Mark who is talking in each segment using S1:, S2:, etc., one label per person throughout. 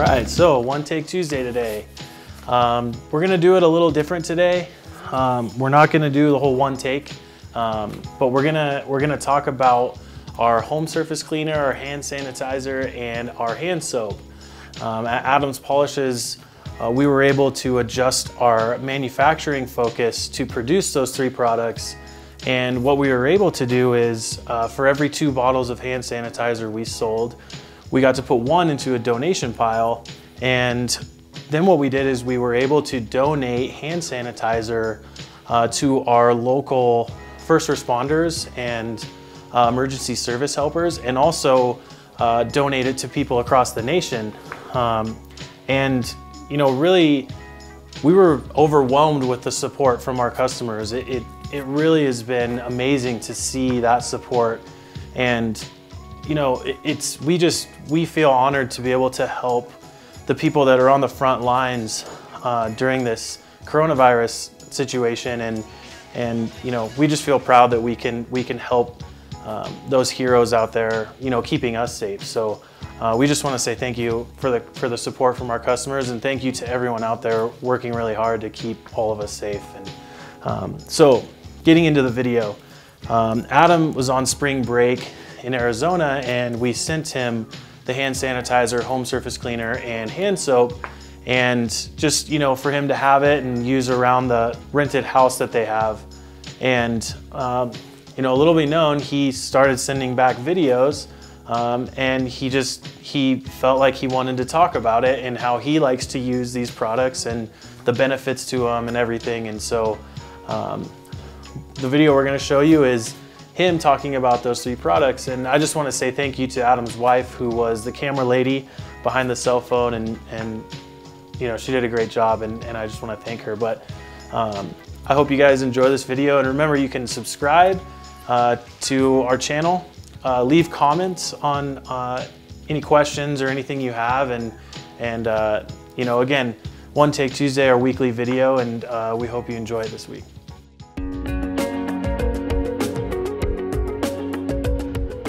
S1: right, so One Take Tuesday today. We're gonna do it a little different today. We're not gonna do the whole one take, but we're gonna talk about our home surface cleaner, our hand sanitizer, and our hand soap. At Adams Polishes, we were able to adjust our manufacturing focus to produce those three products. And what we were able to do is, for every 2 bottles of hand sanitizer we sold, we got to put 1 into a donation pile. And then what we did is we were able to donate hand sanitizer to our local first responders and emergency service helpers, and also donate it to people across the nation. And you know, really, we were overwhelmed with the support from our customers. It really has been amazing to see that support. And you know, we feel honored to be able to help the people that are on the front lines during this coronavirus situation. And you know, we just feel proud that we can help those heroes out there, you know, keeping us safe. So we just want to say thank you for the support from our customers, and thank you to everyone out there working really hard to keep all of us safe. And so getting into the video, Adam was on spring break in Arizona, and we sent him the hand sanitizer, home surface cleaner, and hand soap, and just, you know, for him to have it and use around the rented house that they have. And you know, little be known, he started sending back videos, and he felt like he wanted to talk about it and how he likes to use these products and the benefits to him and everything. And so the video we're going to show you is him talking about those 3 products. And I just want to say thank you to Adam's wife, who was the camera lady behind the cell phone, and you know, she did a great job, and I just want to thank her. But I hope you guys enjoy this video, and remember, you can subscribe to our channel, leave comments on any questions or anything you have, and you know, again, One Take Tuesday, our weekly video, and we hope you enjoy it this week.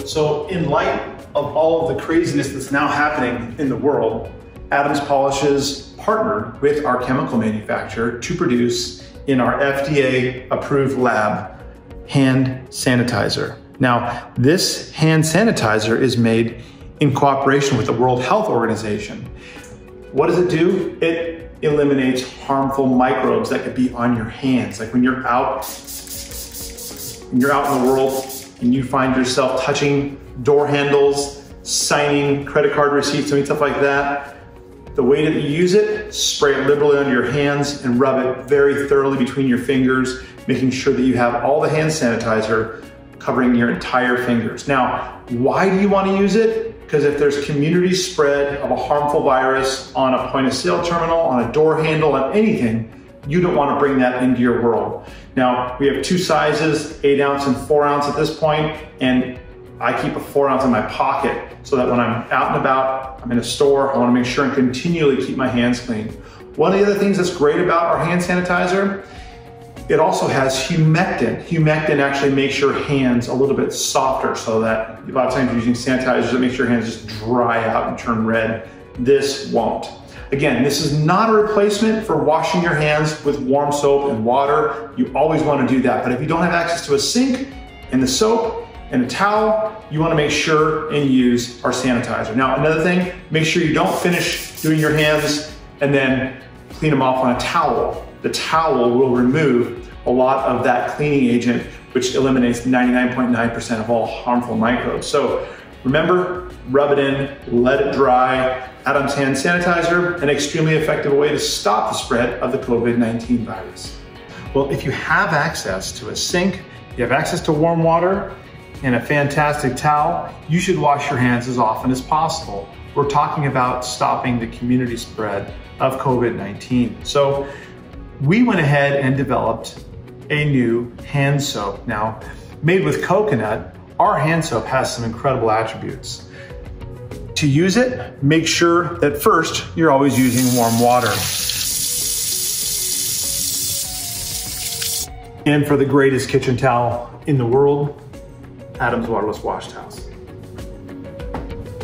S2: So in light of all of the craziness that's now happening in the world, Adams Polishes partnered with our chemical manufacturer to produce in our FDA approved lab hand sanitizer. Now, this hand sanitizer is made in cooperation with the World Health Organization. What does it do? It eliminates harmful microbes that could be on your hands. Like when you're out in the world and you find yourself touching door handles, signing credit card receipts, doing stuff like that, the way that you use it, spray it liberally onto your hands and rub it very thoroughly between your fingers, making sure that you have all the hand sanitizer covering your entire fingers. Now, why do you want to use it? Because if there's community spread of a harmful virus on a point of sale terminal, on a door handle, on anything, you don't want to bring that into your world. Now, we have 2 sizes, 8 ounce and 4 ounce at this point, and I keep a 4 ounce in my pocket so that when I'm out and about, I'm in a store, I want to make sure and continually keep my hands clean. One of the other things that's great about our hand sanitizer, it also has humectant. Humectant actually makes your hands a little bit softer, so that a lot of times you're using sanitizers that makes your hands just dry out and turn red. This won't. Again, this is not a replacement for washing your hands with warm soap and water. You always want to do that. But if you don't have access to a sink and the soap and a towel, you want to make sure and use our sanitizer. Now, another thing, make sure you don't finish doing your hands and then clean them off on a towel. The towel will remove a lot of that cleaning agent, which eliminates 99.9% of all harmful microbes. So remember, rub it in, let it dry. Adams hand sanitizer, an extremely effective way to stop the spread of the COVID-19 virus. Well, if you have access to a sink, you have access to warm water and a fantastic towel, you should wash your hands as often as possible. We're talking about stopping the community spread of COVID-19. So we went ahead and developed a new hand soap. Now, made with coconut, our hand soap has some incredible attributes. To use it, make sure that first you're always using warm water. And for the greatest kitchen towel in the world, Adams Waterless Wash Towels.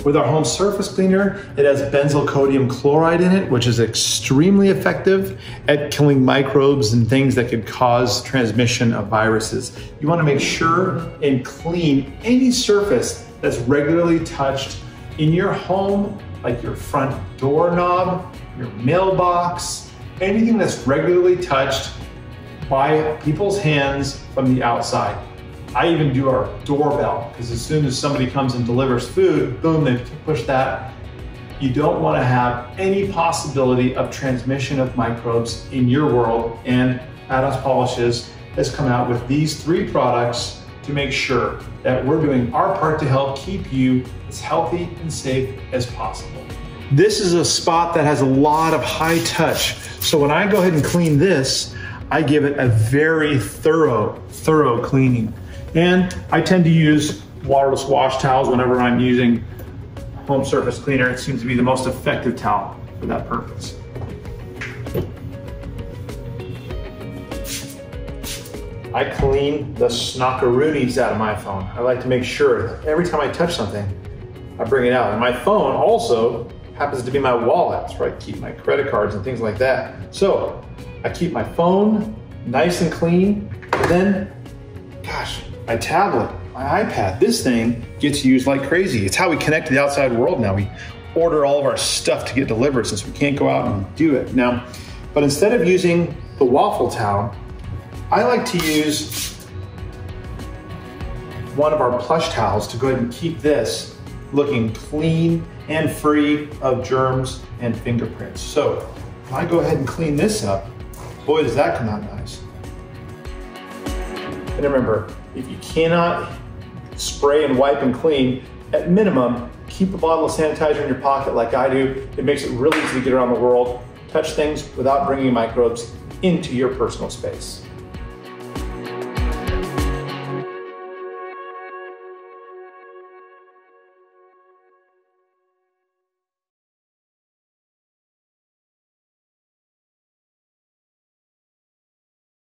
S2: With our home surface cleaner, it has benzalkonium chloride in it, which is extremely effective at killing microbes and things that could cause transmission of viruses. You want to make sure and clean any surface that's regularly touched in your home, like your front doorknob, your mailbox, anything that's regularly touched by people's hands from the outside. I even do our doorbell, because as soon as somebody comes and delivers food, boom, they push that. You don't want to have any possibility of transmission of microbes in your world, and Adams Polishes has come out with these 3 products to make sure that we're doing our part to help keep you as healthy and safe as possible. This is a spot that has a lot of high touch, so when I go ahead and clean this, I give it a very thorough cleaning. And I tend to use waterless wash towels whenever I'm using home surface cleaner. It seems to be the most effective towel for that purpose. I clean the snockeroonies out of my phone. I like to make sure that every time I touch something, I bring it out. And my phone also happens to be my wallet. That's where I keep my credit cards and things like that. So I keep my phone nice and clean, and then, gosh, my tablet, my iPad, this thing gets used like crazy. It's how we connect to the outside world now. We order all of our stuff to get delivered since we can't go out and do it now. But instead of using the waffle towel, I like to use one of our plush towels to go ahead and keep this looking clean and free of germs and fingerprints. So if I go ahead and clean this up, boy, does that come out nice. And remember, if you cannot spray and wipe and clean, at minimum, keep a bottle of sanitizer in your pocket like I do. It makes it really easy to get around the world, touch things without bringing microbes into your personal space.